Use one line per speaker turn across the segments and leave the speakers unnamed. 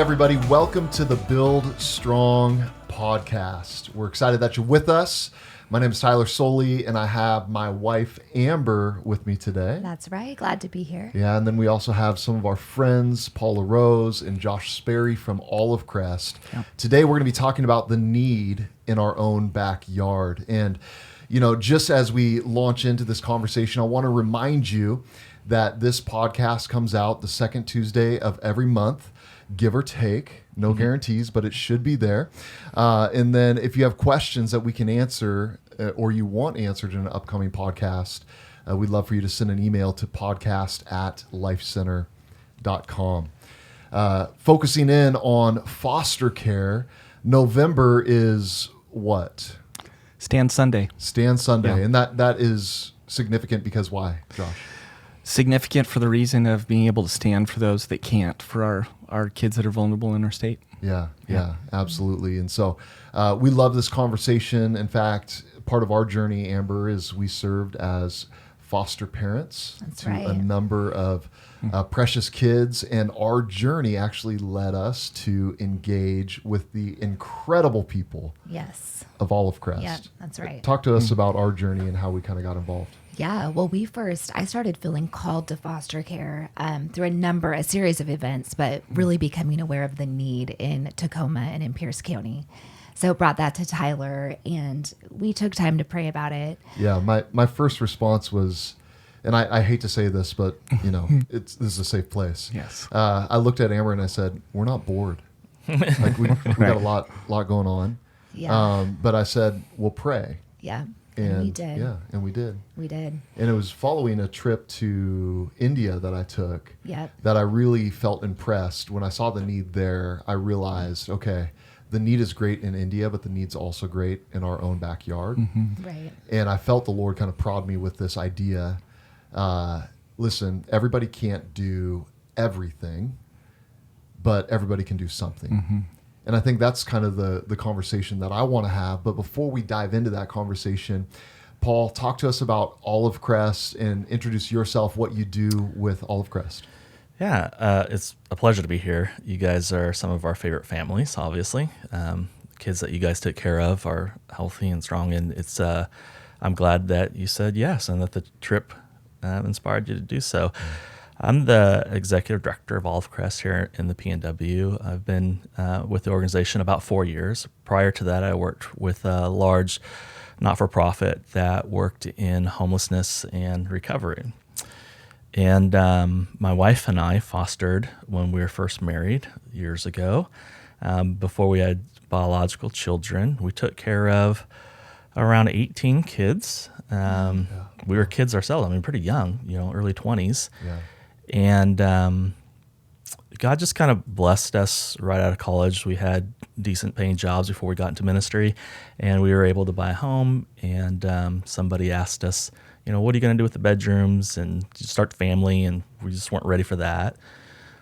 everybody. Welcome to the Build Strong podcast. We're excited that you're with us. My name is Tyler Sollie, and I have my wife, Amber, with me today.
That's right. Glad to be here.
Yeah, and then we also have some of our friends, Paul LaRose and Josh Sperry from Olive Crest. Yep. Today, we're going to be talking about the need in our own backyard. And, you know, just as we launch into this conversation, I want to remind you that this podcast comes out the second Tuesday of every month, give or take. No guarantees, but it should be there. And then if you have questions that we can answer or you want answered in an upcoming podcast, we'd love for you to send an email to podcast@lifecenter.com. Focusing in on foster care, November is what?
Stand Sunday.
Stand Sunday.
Yeah.
And that is significant because why, Josh?
Significant for the reason of being able to stand for those that can't, for our kids that are vulnerable in our state.
Yeah, absolutely. And so we love this conversation. In fact, part of our journey, Amber, is we served as foster parents to a number of precious kids. And our journey actually led us to engage with the incredible people of Olive Crest.
Yeah, that's right.
Talk to us about our journey and how we kind of got involved.
Yeah, well, I started feeling called to foster care through a series of events, but really becoming aware of the need in Tacoma and in Pierce County. So brought that to Tyler, and we took time to pray about it.
Yeah, my first response was, and I hate to say this, but you know, this is a safe place.
Yes.
I looked at Amber and I said, "We're not bored. Like we got a lot going on."
Yeah.
But I said, "We'll pray."
Yeah. And we did.
Yeah, and we did.
We did.
And it was following a trip to India that I took
Yep.
that I really felt impressed. When I saw the need there, I realized, okay, the need is great in India, but the need's also great in our own backyard.
Mm-hmm.
Right.
And I felt the Lord kind of prod me with this idea. Listen, everybody can't do everything, but everybody can do something.
Mm-hmm.
And I think that's kind of the conversation that I want to have. But before we dive into that conversation, Paul, talk to us about Olive Crest and introduce yourself, what you do with Olive Crest.
Yeah, it's a pleasure to be here. You guys are some of our favorite families, obviously. Kids that you guys took care of are healthy and strong, and it's. I'm glad that you said yes and that the trip inspired you to do so. I'm the executive director of Olive Crest here in the PNW. I've been with the organization about 4 years. Prior to that, I worked with a large not-for-profit that worked in homelessness and recovery. And my wife and I fostered when we were first married years ago. Before we had biological children, we took care of around 18 kids. We were kids ourselves. I mean, pretty young, early 20s.
Yeah.
And God just kind of blessed us right out of college. We had decent paying jobs before we got into ministry, and we were able to buy a home. And somebody asked us, what are you going to do with the bedrooms and start family? And we just weren't ready for that.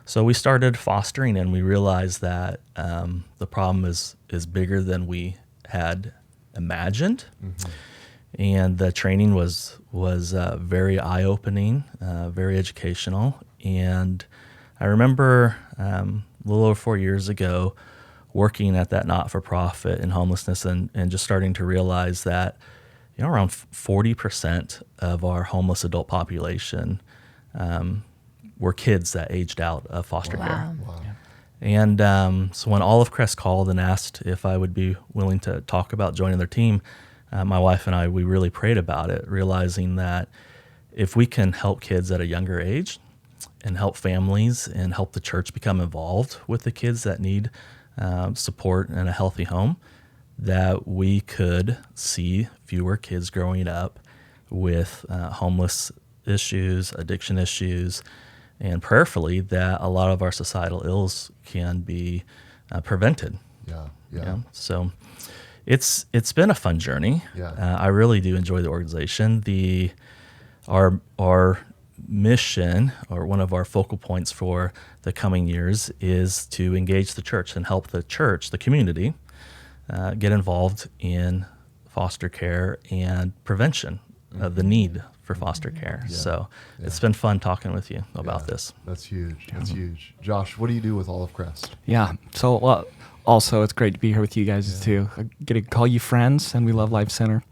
So we started fostering, and we realized that the problem is bigger than we had imagined. Mm-hmm. And the training was very eye-opening, very educational. And I remember a little over 4 years ago working at that not-for-profit in homelessness and just starting to realize that around 40% of our homeless adult population were kids that aged out of foster care.
Wow.
And so when Olive Crest called and asked if I would be willing to talk about joining their team, my wife and I, we really prayed about it, realizing that if we can help kids at a younger age and help families and help the church become involved with the kids that need support and a healthy home, that we could see fewer kids growing up with homeless issues, addiction issues, and prayerfully that a lot of our societal ills can be prevented.
Yeah.
So it's been a fun journey.
Yeah.
I really do enjoy the organization. Our mission, or one of our focal points for the coming years, is to engage the church and help the church, the community, get involved in foster care and prevention the need for foster care.
Yeah.
So
Yeah.
it's been fun talking with you about
Yeah.
this.
That's huge. That's huge. Josh, what do you do with Olive Crest?
Yeah. So, also, it's great to be here with you guys
Yeah.
too. I get to call you friends, and we love Life Center.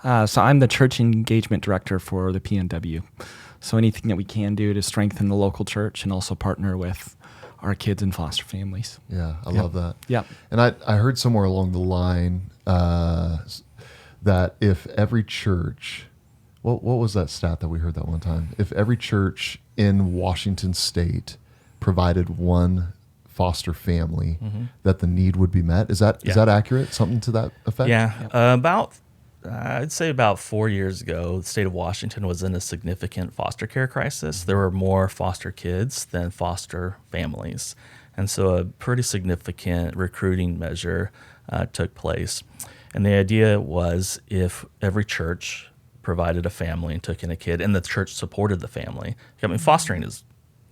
So I'm the church engagement director for the PNW. So anything that we can do to strengthen the local church and also partner with our kids and foster families.
Yeah, I
Yep.
love that.
Yep.
And I heard somewhere along the line that if every church, what was that stat that we heard that one time? If every church in Washington State provided one foster family, that the need would be met. Is that accurate? Something to that effect?
Yeah. I'd say about 4 years ago, the state of Washington was in a significant foster care crisis. There were more foster kids than foster families. And so a pretty significant recruiting measure took place. And the idea was if every church provided a family and took in a kid, and the church supported the family. I mean, fostering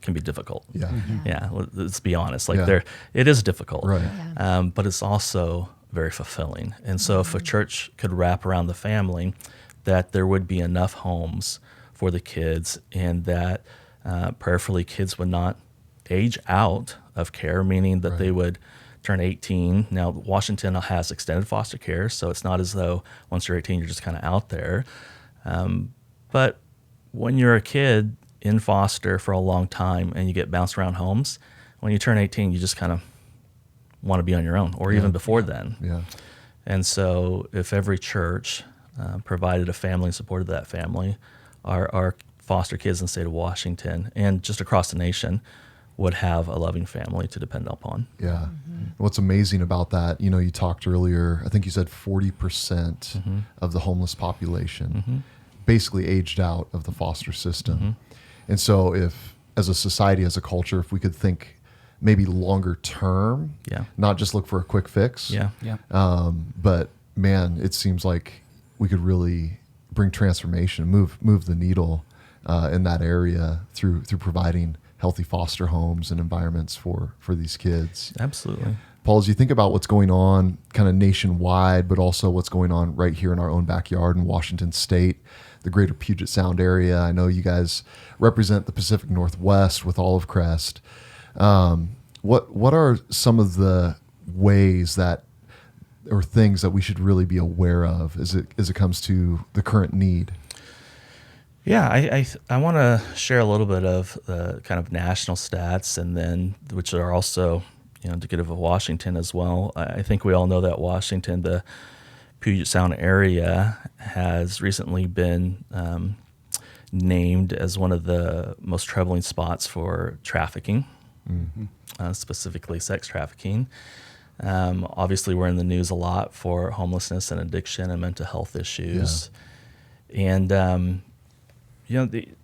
can be difficult.
Yeah.
Yeah, let's be honest.
Yeah.
It is difficult.
Right.
But it's also very fulfilling. And so if a church could wrap around the family, that there would be enough homes for the kids, and that prayerfully kids would not age out of care, meaning that they would turn 18. Now, Washington has extended foster care, so it's not as though once you're 18, you're just kind of out there. But when you're a kid in foster for a long time and you get bounced around homes, when you turn 18, you just kind of want to be on your own, or even before then.
Yeah.
And so if every church provided a family and supported that family, our foster kids in the state of Washington and just across the nation would have a loving family to depend upon.
Yeah. What's amazing about that, you talked earlier, I think you said 40% of the homeless population basically aged out of the foster system. And so if, as a society, as a culture, if we could think maybe longer term, not just look for a quick fix, but man, it seems like we could really bring transformation, move the needle in that area through providing healthy foster homes and environments for these kids.
Absolutely.
Paul, as you think about what's going on kind of nationwide, but also what's going on right here in our own backyard in Washington State, the greater Puget Sound area, I know you guys represent the Pacific Northwest with Olive Crest. What are some of the ways that, or things that we should really be aware of as it comes to the current need?
Yeah, I want to share a little bit of the kind of national stats, and then which are also indicative of Washington as well. I think we all know that Washington, the Puget Sound area, has recently been named as one of the most troubling spots for trafficking, specifically sex trafficking. Obviously, we're in the news a lot for homelessness and addiction and mental health issues, and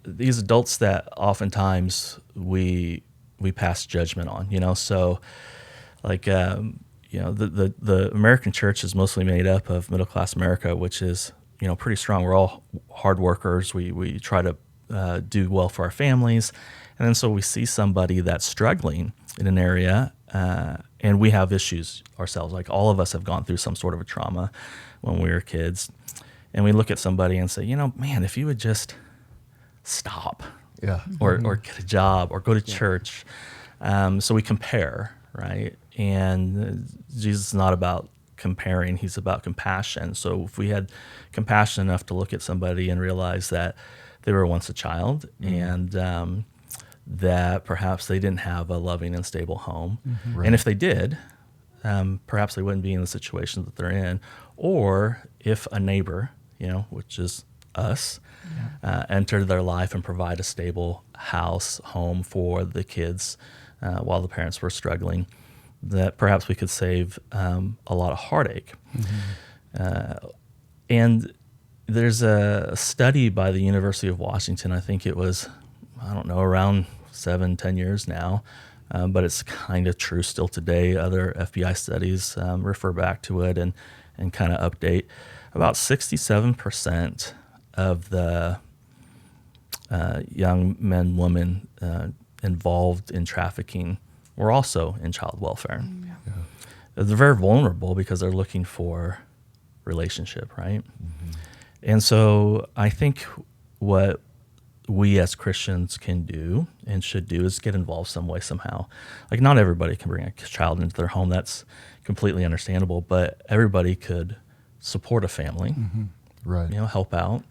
these adults that oftentimes we pass judgment on, so like, the American church is mostly made up of middle-class America, which is, pretty strong. We're all hard workers. We try to do well for our families. And then so we see somebody that's struggling in an area, and we have issues ourselves. Like all of us have gone through some sort of a trauma when we were kids. And we look at somebody and say, man, if you would just stop, or get a job, or go to church. So we compare, right? And Jesus is not about comparing; he's about compassion. So if we had compassion enough to look at somebody and realize that they were once a child, and that perhaps they didn't have a loving and stable home, and if they did, perhaps they wouldn't be in the situation that they're in. Or if a neighbor, which is us, enter their life and provide a stable home for the kids while the parents were struggling, that perhaps we could save a lot of heartache. And there's a study by the University of Washington, I think it was, around 7-10 years now, but it's kind of true still today. Other FBI studies refer back to it and kind of update. About 67% of the young men, women involved in trafficking were also in child welfare. They're very vulnerable because they're looking for relationship, right? And so I think what we as Christians can do and should do is get involved some way, somehow. Like, not everybody can bring a child into their home. That's completely understandable, but everybody could support a family,
Right.
help out,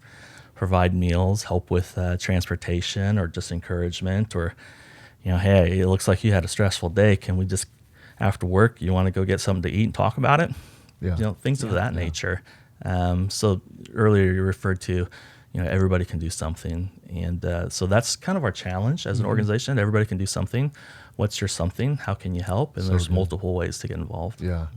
provide meals, help with transportation, or just encouragement, or, hey, it looks like you had a stressful day. Can we just, after work, you want to go get something to eat and talk about it?
Yeah.
Things of that nature. So earlier you referred to, everybody can do something. And so that's kind of our challenge as an organization. Everybody can do something. What's your something? How can you help? And
So
there's
good.
multiple ways to get involved.
Yeah.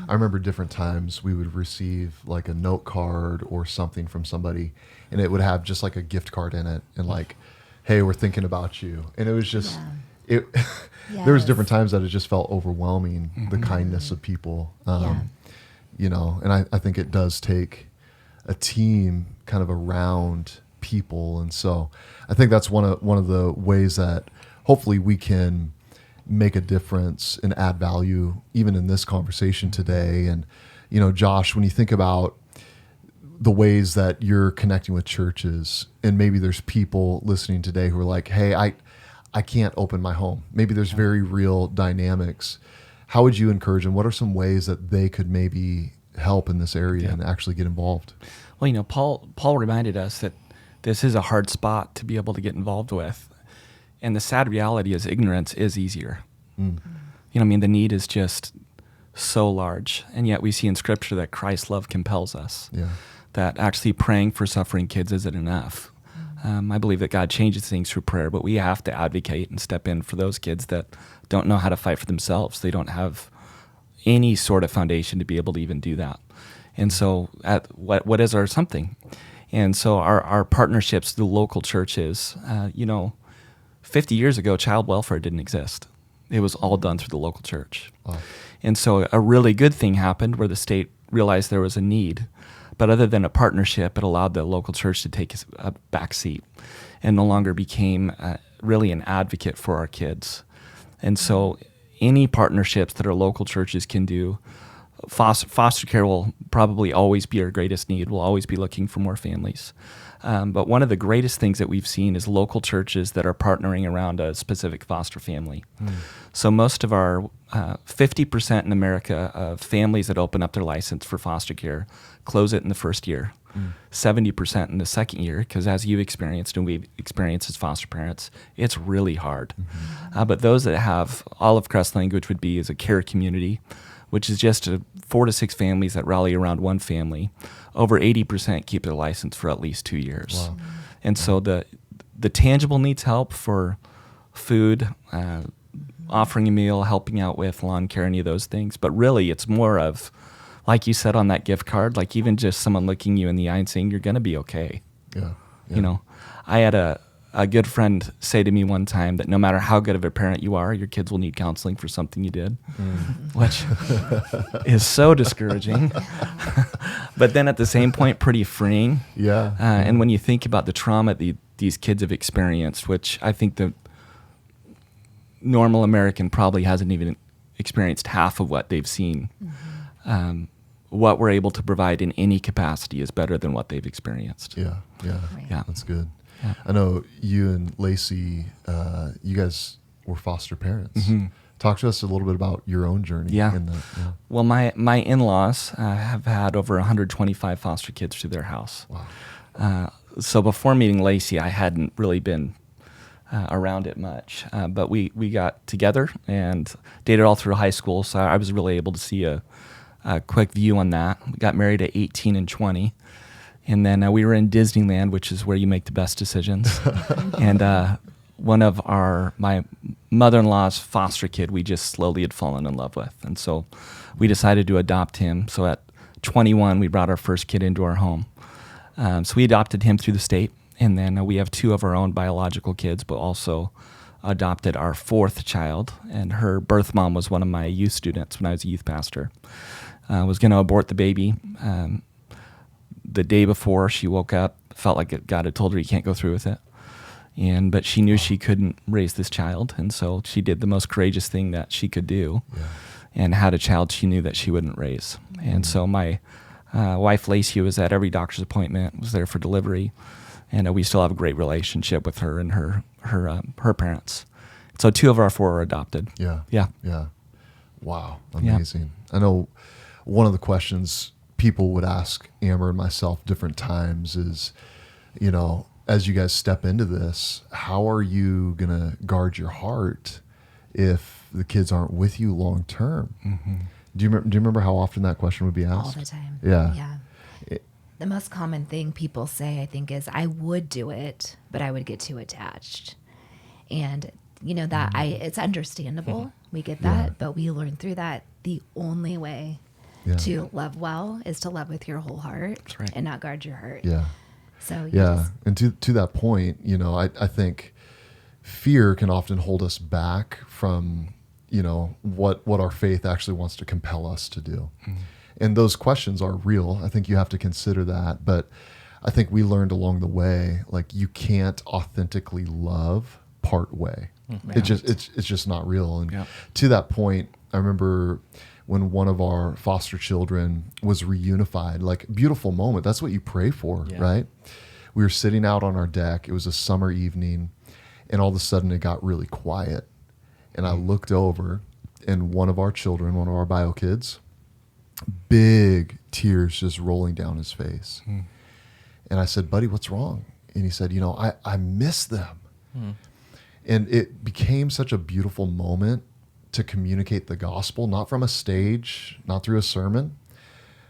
I remember different times we would receive like a note card or something from somebody, and it would have just like a gift card in it and like, hey, we're thinking about you. And it was just, there was
Yes.
different times that it just felt overwhelming, the kindness of people. And I think it does take a team kind of around people. And so I think that's one of the ways that hopefully we can make a difference and add value even in this conversation today. And, Josh, when you think about the ways that you're connecting with churches, and maybe there's people listening today who are like, hey, I can't open my home. Maybe there's very real dynamics. How would you encourage them? What are some ways that they could maybe help in this area and actually get involved?
Well, Paul reminded us that this is a hard spot to be able to get involved with. And the sad reality is ignorance is easier. The need is just so large. And yet we see in Scripture that Christ's love compels us.
Yeah.
That actually praying for suffering kids isn't enough. I believe that God changes things through prayer, but we have to advocate and step in for those kids that don't know how to fight for themselves. They don't have any sort of foundation to be able to even do that. And so what is our something? And so our partnerships, the local churches, 50 years ago, child welfare didn't exist. It was all done through the local church.
Wow.
And so a really good thing happened where the state realized there was a need. But other than a partnership, it allowed the local church to take a back seat and no longer became really an advocate for our kids. And so any partnerships that our local churches can do, foster care will probably always be our greatest need. We'll always be looking for more families. But one of the greatest things that we've seen is local churches that are partnering around a specific foster family. So most of our 50% in America of families that open up their license for foster care close it in the first year. 70% in the second year, because as you've experienced and we've experienced as foster parents, it's really hard. But those that have Olive Crest language would be as a care community, which is just 4 to 6 families that rally around one family. Over 80% keep their license for at least 2 years.
Wow.
And so the tangible needs help for food, offering a meal, helping out with lawn care, any of those things. But really, it's more of, like you said on that gift card, like even just someone looking you in the eye and saying, you're going to be okay.
Yeah.
I had a good friend say to me one time that no matter how good of a parent you are, your kids will need counseling for something you did, which is so discouraging. But then at the same point, pretty freeing.
Yeah.
And when you think about the trauma these kids have experienced, which I think the normal American probably hasn't even experienced half of what they've seen, what we're able to provide in any capacity is better than what they've experienced.
Yeah.
Right.
Yeah.
That's good.
Yeah.
I know you and Lacey, you guys were foster parents. Talk to us a little bit about your own journey.
Yeah.
In that. Yeah.
Well, my in-laws have had over 125 foster kids through their house.
Wow.
So before meeting Lacey, I hadn't really been around it much. But we got together and dated all through high school, so I was really able to see a quick view on that. We got married at 18 and 20. And then we were in Disneyland, which is where you make the best decisions. And one of my mother-in-law's foster kid, we just slowly had fallen in love with. And so we decided to adopt him. So at 21, we brought our first kid into our home. So we adopted him through the state. And then we have 2 of our own biological kids, but also adopted our 4th child. And her birth mom was one of my youth students when I was a youth pastor. Was going to abort the baby. The day before she woke up, felt like God had told her you can't go through with it. But she knew she couldn't raise this child. And so she did the most courageous thing that she could do and had a child she knew that she wouldn't raise. And so my Wife Lacey was at every doctor's appointment, was there for delivery, and we still have a great relationship with her and her parents. So 2 of our 4 are adopted.
Yeah.
Yeah.
Yeah. Wow. Amazing. I know one of the questions people would ask Amber and myself different times is, as you guys step into this, how are you going to guard your heart if the kids aren't with you long term?
Mm-hmm.
Do you remember how often that question would be asked?
All the time.
Yeah.
Yeah. The most common thing people say, I think, is I would do it, but I would get too attached. And that it's understandable. We get that,
Yeah.
but we learn through that the only way
Yeah.
to love well is to love with your whole heart
That's right.
and not guard your heart.
Yeah.
So
Yeah. And to that point, I think fear can often hold us back from, what our faith actually wants to compel us to do.
Mm-hmm.
And those questions are real. I think you have to consider that. But I think we learned along the way, like, you can't authentically love part way.
Mm-hmm.
It's just not real. And
Yeah.
to that point, I remember when one of our foster children was reunified, like, beautiful moment. That's what you pray for,
Yeah.
right? We were sitting out on our deck. It was a summer evening, and all of a sudden it got really quiet. And I looked over, and one of our children, one of our bio kids, big tears just rolling down his face. And I said, "Buddy, what's wrong?" And he said, I miss them. And it became such a beautiful moment to communicate the gospel, not from a stage, not through a sermon,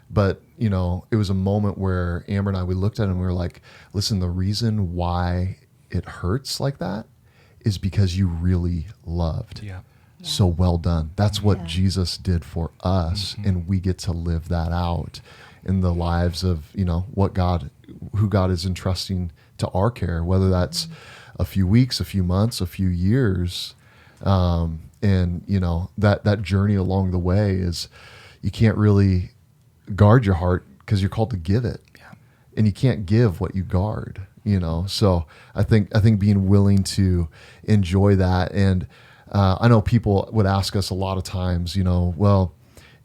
but, it was a moment where Amber and I, we looked at it and we were like, listen, the reason why it hurts like that is because you really loved.
Yeah.
So well done. That's what
Yeah.
Jesus did for us, and we get to live that out in the lives of, who God is entrusting to our care, whether that's a few weeks, a few months, a few years. And that journey along the way is, you can't really guard your heart because you're called to give it.
Yeah.
And you can't give what you guard, So I think being willing to enjoy that. And I know people would ask us a lot of times, well,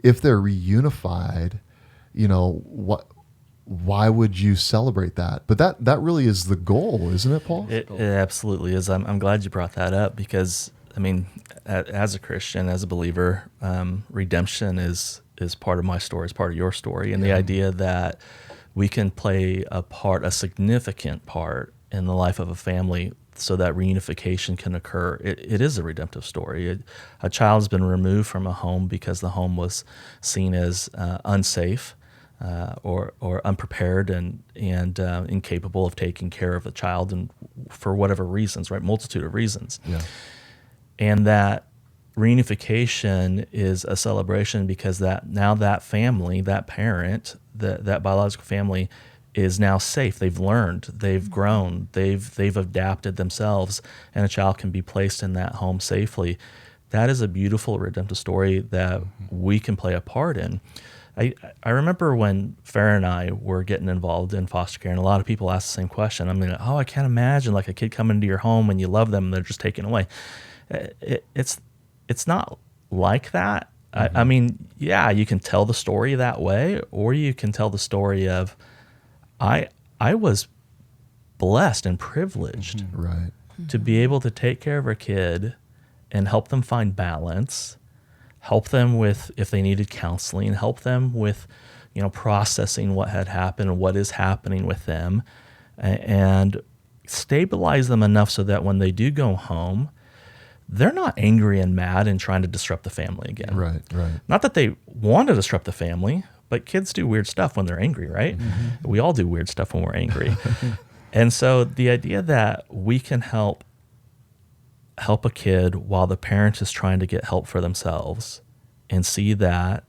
if they're reunified, why would you celebrate that? But that really is the goal, isn't it, Paul?
It absolutely is. I'm glad you brought that up because, as a Christian, as a believer, redemption is part of my story, is part of your story. And the idea that we can play a significant part in the life of a family so that reunification can occur. It is a redemptive story. A child's been removed from a home because the home was seen as unsafe or unprepared and incapable of taking care of a child, and for whatever reasons, right? Multitude of reasons.
Yeah.
And that reunification is a celebration because that family, that parent, that biological family is now safe. They've learned, they've grown, they've adapted themselves, and a child can be placed in that home safely. That is a beautiful redemptive story that we can play a part in. I remember when Farrah and I were getting involved in foster care, and a lot of people ask the same question. I can't imagine like a kid coming into your home and you love them and they're just taken away. It's not like that. You can tell the story that way, or you can tell the story of, I was blessed and privileged
Right.
to be able to take care of a kid and help them find balance, help them with if they needed counseling, help them with processing what had happened and what is happening with them, and stabilize them enough so that when they do go home, they're not angry and mad and trying to disrupt the family again.
Right.
Not that they want to disrupt the family, but kids do weird stuff when they're angry, right? Mm-hmm. We all do weird stuff when we're angry. And so the idea that we can help a kid while the parent is trying to get help for themselves and see that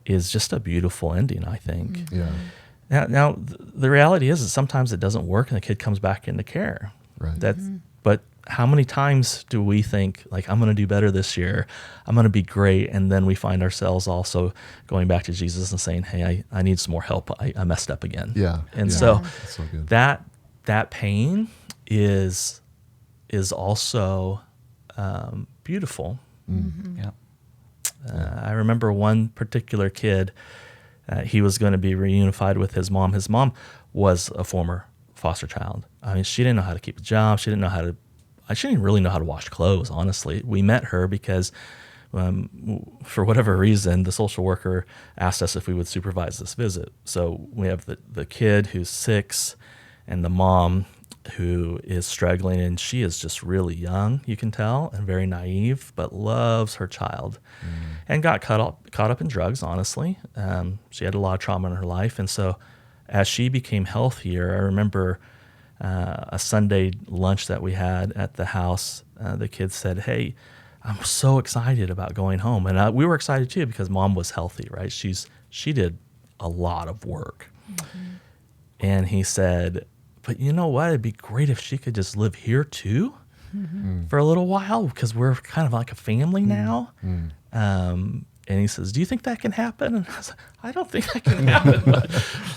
is just a beautiful ending, I think.
Yeah.
Now the reality is that sometimes it doesn't work and the kid comes back into care.
Right.
But how many times do we think, like, I'm going to do better this year, I'm going to be great, and then we find ourselves also going back to Jesus and saying, hey, I need some more help. I messed up again.
Yeah.
And
yeah.
so
That's so good.
that pain is also beautiful.
Yeah.
I remember one particular kid he was going to be reunified with his mom. His mom was a former foster child. I mean, she didn't know how to keep a job. She didn't really know how to wash clothes, honestly. We met her because for whatever reason, the social worker asked us if we would supervise this visit. So we have the kid who's 6 and the mom who is struggling, and she is just really young, you can tell, and very naive, but loves her child, and got caught up in drugs, honestly. She had a lot of trauma in her life, and so as she became healthier, I remember a Sunday lunch that we had at the house, the kids said, "Hey, I'm so excited about going home." And we were excited too because Mom was healthy, right? She did a lot of work. And he said, "But you know what? It'd be great if she could just live here too for a little while because we're kind of like a family now." And he says, "Do you think that can happen?" And I was like, "I don't think that can happen,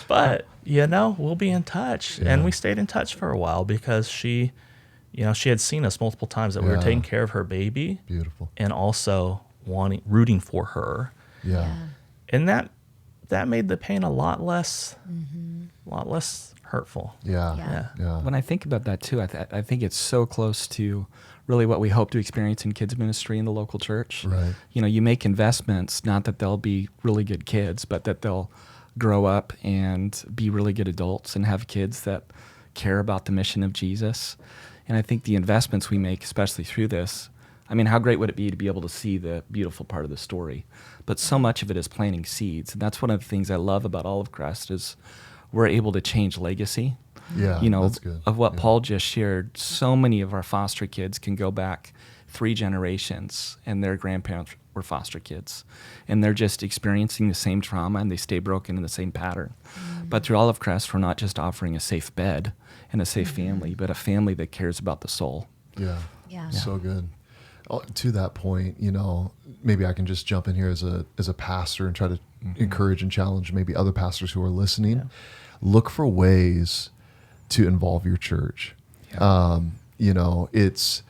but we'll be in touch." And we stayed in touch for a while because she had seen us multiple times that we were taking care of her baby.
Beautiful.
And also rooting for her.
Yeah.
And that made the pain a lot less hurtful.
Yeah.
When I think about that too, I think it's so close to really what we hope to experience in kids ministry in the local church.
Right.
You make investments, not that they'll be really good kids, but that they'll grow up and be really good adults and have kids that care about the mission of Jesus. And I think the investments we make, especially through this, I mean, how great would it be to be able to see the beautiful part of the story? But so much of it is planting seeds. And that's one of the things I love about Olive Crest is we're able to change legacy.
Yeah, that's good.
Of what Paul just shared, so many of our foster kids can go back 3 generations and their grandparents were foster kids. And they're just experiencing the same trauma and they stay broken in the same pattern. But through Olive Crest, we're not just offering a safe bed and a safe family, but a family that cares about the soul.
Yeah.
So good. To that point, maybe I can just jump in here as a pastor and try to encourage and challenge maybe other pastors who are listening.
Yeah.
Look for ways to involve your church. It's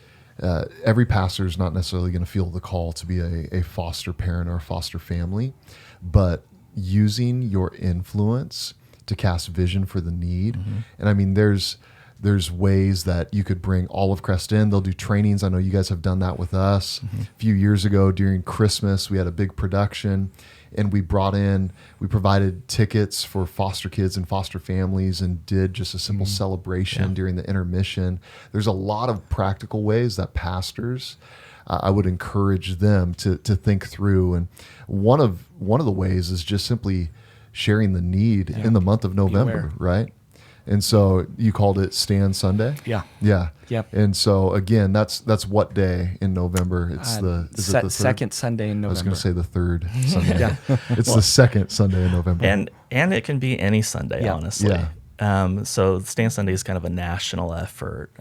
every pastor is not necessarily going to feel the call to be a foster parent or a foster family, but using your influence to cast vision for the need. And I mean, there's ways that you could bring Olive Crest in. They'll do trainings. I know you guys have done that with us. A few years ago during Christmas, we had a big production and we provided tickets for foster kids and foster families and did just a simple celebration during the intermission. There's a lot of practical ways that pastors, I would encourage them to think through. And one of the ways is just simply sharing the need in the month of November, right? And so you called it Stand Sunday?
Yeah.
Yeah.
Yep.
And so again, that's what day in November? It's is it the third?
Second Sunday in November.
I was going to say the third Sunday. It's the second Sunday in November.
And it can be any Sunday, honestly.
Yeah.
So Stand Sunday is kind of a national effort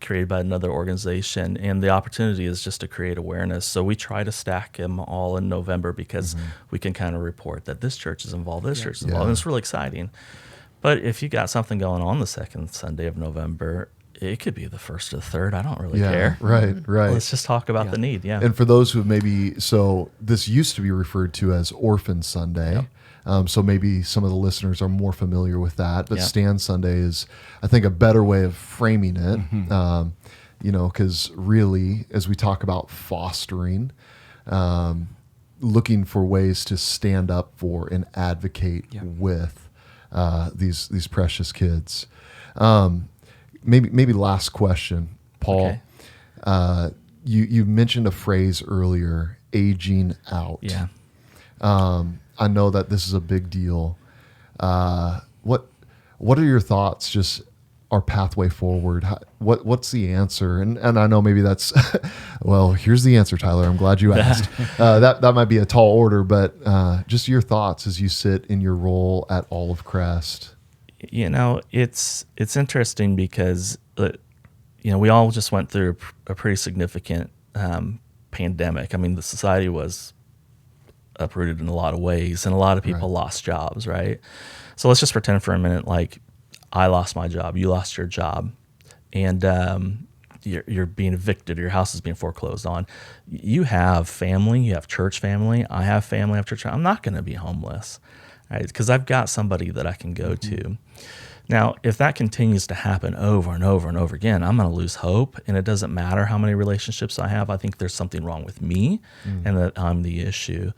created by another organization, and the opportunity is just to create awareness. So we try to stack them all in November because we can kind of report that this church is involved, this church is involved, and it's really exciting. But if you got something going on the second Sunday of November, it could be the first or the third. I don't really care.
Right.
Let's just talk about the need. Yeah.
And for those who this used to be referred to as Orphan Sunday. So maybe some of the listeners are more familiar with that. But Stand Sunday is, I think, a better way of framing it. Because really, as we talk about fostering, looking for ways to stand up for and advocate with these precious kids. Maybe last question, Paul.
Okay.
You mentioned a phrase earlier, aging out.
Yeah.
I know that this is a big deal. What are your thoughts? Just our pathway forward. What's the answer? And I know maybe that's well. Here's the answer, Tyler. I'm glad you asked. That might be a tall order, but just your thoughts as you sit in your role at Olive Crest.
It's interesting because we all just went through a pretty significant pandemic. I mean, the society was uprooted in a lot of ways, and a lot of people lost jobs, right? So let's just pretend for a minute like I lost my job, you lost your job, and you're being evicted, or your house is being foreclosed on. You have family, you have church family. I have family, I have church family. I'm not going to be homeless, right? Because I've got somebody that I can go to. Now, if that continues to happen over and over and over again, I'm going to lose hope, and it doesn't matter how many relationships I have. I think there's something wrong with me, and that I'm the issue.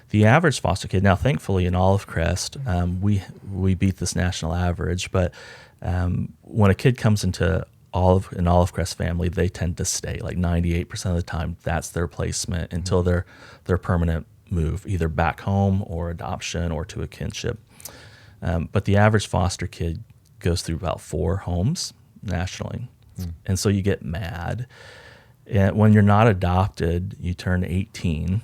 The average foster kid, now thankfully in Olive Crest, we beat this national average, but when a kid comes into an Olive Crest family, they tend to stay. Like 98% of the time, that's their placement until their permanent move, either back home or adoption or to a kinship. But the average foster kid goes through about 4 homes nationally. And so you get mad. And when you're not adopted, you turn 18,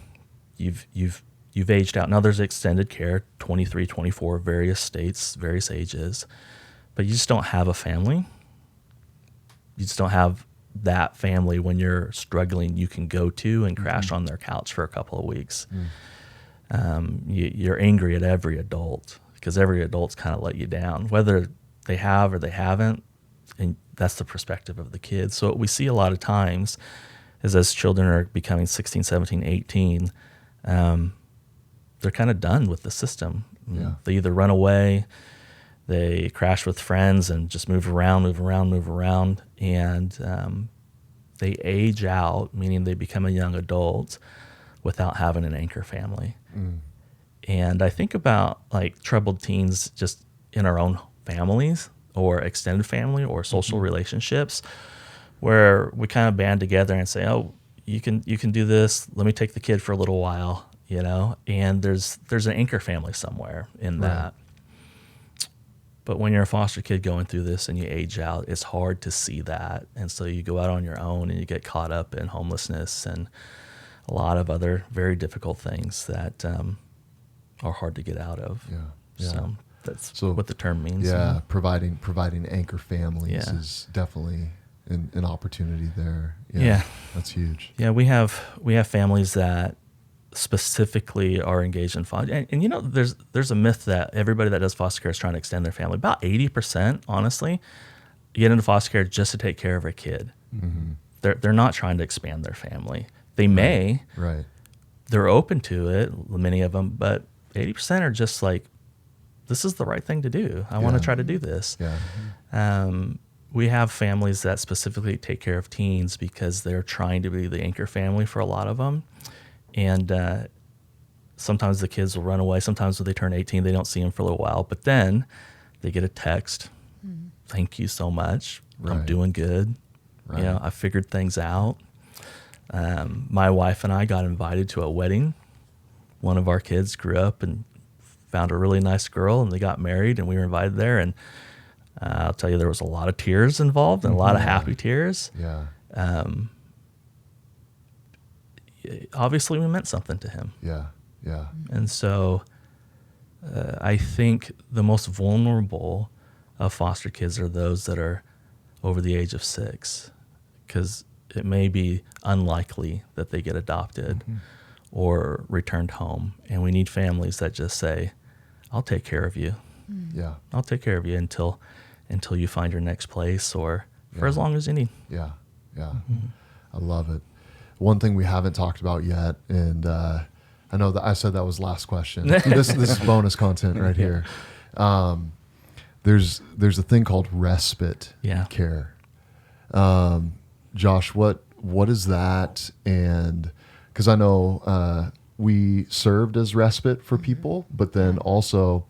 you've aged out. Now there's extended care, 23, 24, various states, various ages, but you just don't have a family. You just don't have that family when you're struggling you can go to and crash on their couch for a couple of weeks. You're angry at every adult because every adult's kind of let you down, whether they have or they haven't, and that's the perspective of the kids. So what we see a lot of times is as children are becoming 16, 17, 18, they're kind of done with the system.
Yeah.
They either run away, they crash with friends and just move around, and they age out, meaning they become a young adult without having an anchor family. And I think about like troubled teens just in our own families or extended family or social relationships, where we kind of band together and say, oh, you can do this. Let me take the kid for a little while, and there's an anchor family somewhere in that. But when you're a foster kid going through this and you age out, it's hard to see that. And so you go out on your own and you get caught up in homelessness and a lot of other very difficult things that are hard to get out of. So that's what the term means.
Yeah, providing anchor families is definitely an opportunity there.
Yeah.
That's huge.
Yeah, we have families that specifically are engaged in foster. And there's a myth that everybody that does foster care is trying to extend their family. About 80%, honestly, get into foster care just to take care of a kid. They're not trying to expand their family. They may.
Right. They're
open to it, many of them, but 80% are just like, this is the right thing to do. I want to try to do this. We have families that specifically take care of teens because they're trying to be the anchor family for a lot of them. And sometimes the kids will run away. Sometimes when they turn 18, they don't see them for a little while. But then they get a text, thank you so much. I'm doing good. I figured things out. My wife and I got invited to a wedding. One of our kids grew up and found a really nice girl, and they got married, and we were invited there. And I'll tell you, there was a lot of tears involved and a lot of happy tears. Obviously, we meant something to him. And so I think the most vulnerable of foster kids are those that are over the age of 6, because it may be unlikely that they get adopted or returned home. And we need families that just say, I'll take care of you. I'll take care of you until you find your next place or for as long as you need.
I love it. One thing we haven't talked about yet, and I know that I said that was last question. This is bonus content right here. There's a thing called respite care. Josh, what is that? And because I know we served as respite for people, but then also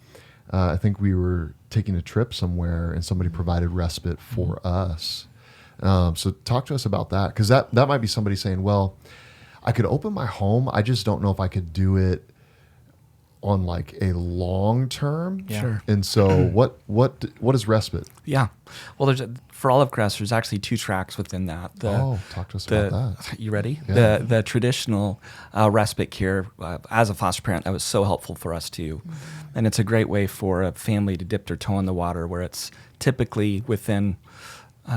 I think we were taking a trip somewhere and somebody provided respite for us. So talk to us about that, because that might be somebody saying, well, I could open my home. I just don't know if I could do it on like a long term.
Sure.
And so what is respite?
Yeah. Well, for Olive Crest, there's actually 2 tracks within that.
Talk to us about that.
You ready?
Yeah.
The traditional respite care, as a foster parent, that was so helpful for us too. And it's a great way for a family to dip their toe in the water, where it's typically within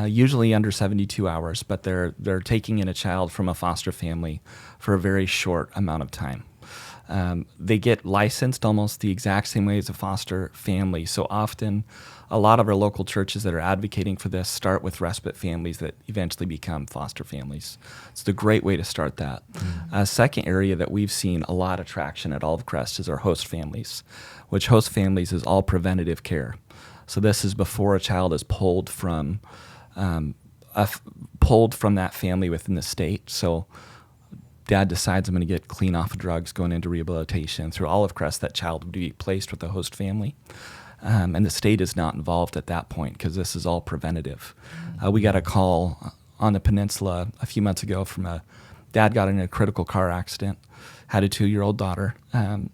usually under 72 hours, but they're taking in a child from a foster family for a very short amount of time. They get licensed almost the exact same way as a foster family. So often, a lot of our local churches that are advocating for this start with respite families that eventually become foster families. It's a great way to start that. A second area that we've seen a lot of traction at Olive Crest is our host families, which host families is all preventative care. So this is before a child is pulled from that family within the state. So dad decides I'm going to get clean off of drugs, going into rehabilitation. Through Olive Crest, that child would be placed with the host family. And the state is not involved at that point because this is all preventative. We got a call on the peninsula a few months ago from a dad got in a critical car accident, had a 2-year-old daughter,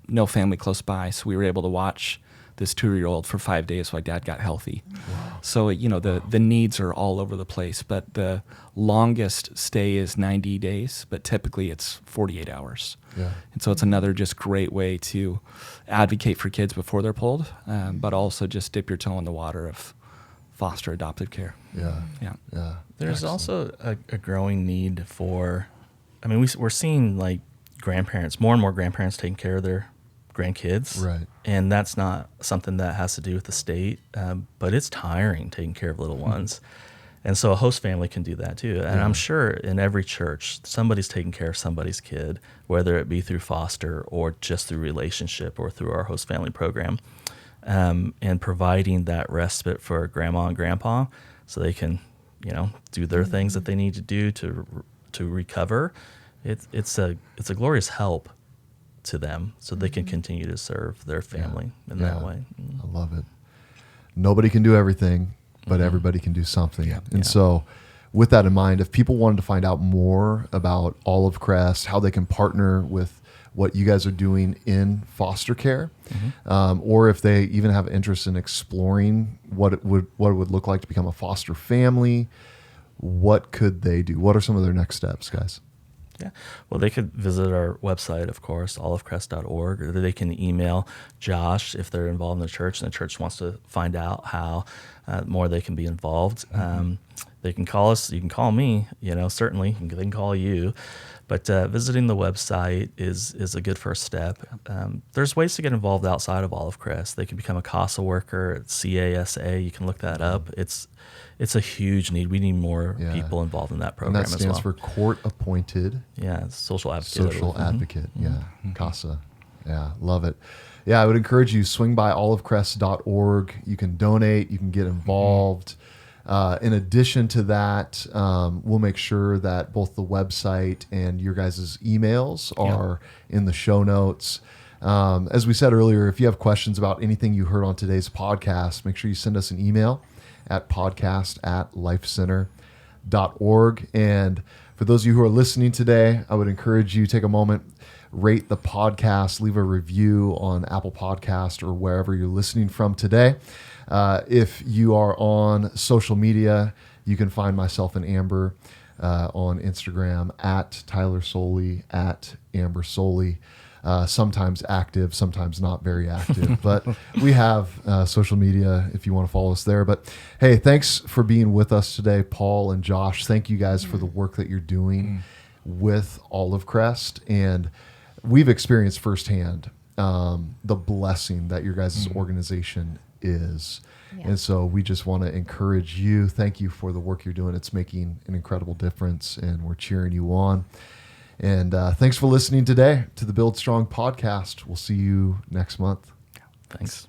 no family close by. So we were able to watch this 2-year-old for 5 days while dad got healthy. Wow. So, the needs are all over the place, but the longest stay is 90 days, but typically it's 48 hours. Yeah. And so it's another just great way to advocate for kids before they're pulled, but also just dip your toe in the water of foster adoptive care.
Yeah.
There's also a growing need for, we're seeing like grandparents, more and more grandparents taking care of their grandkids.
Right.
And that's not something that has to do with the state, but it's tiring taking care of little ones. And so a host family can do that too. And I'm sure in every church, somebody's taking care of somebody's kid, whether it be through foster or just through relationship or through our host family program, and providing that respite for grandma and grandpa so they can, do their things that they need to do to recover. It's a glorious help to them so they can continue to serve their family in that way.
I love it. Nobody can do everything, but everybody can do something. So with that in mind, if people wanted to find out more about Olive Crest, how they can partner with what you guys are doing in foster care, or if they even have interest in exploring what it would look like to become a foster family, what could they do? What are some of their next steps, guys?
Yeah. Well, they could visit our website, of course, olivecrest.org, or they can email Josh if they're involved in the church and the church wants to find out how more they can be involved. They can call us. You can call me, certainly. They can call you. But visiting the website is a good first step. There's ways to get involved outside of Olive Crest. They can become a CASA worker at CASA. You can look that up. It's a huge need. We need more people involved in that program as well.
And that stands for Court Appointed.
Yeah, Social Advocate.
Social Advocate, CASA. Yeah, love it. Yeah, I would encourage you, swing by olivecrest.org. You can donate. You can get involved. In addition to that, we'll make sure that both the website and your guys' emails are in the show notes. As we said earlier, if you have questions about anything you heard on today's podcast, make sure you send us an email at podcast@lifecenter.org. And for those of you who are listening today, I would encourage you to take a moment, rate the podcast, leave a review on Apple Podcast or wherever you're listening from today. If you are on social media, you can find myself and Amber on Instagram at Tyler Sollie, at Amber Sollie. Sometimes active, sometimes not very active, but we have social media if you want to follow us there. But hey, thanks for being with us today, Paul and Josh. Thank you guys for the work that you're doing with Olive Crest. And we've experienced firsthand the blessing that your guys' organization is. Yeah. And so we just want to encourage you. Thank you for the work you're doing. It's making an incredible difference, and we're cheering you on. And thanks for listening today to the Build Strong podcast. We'll see you next month.
Thanks.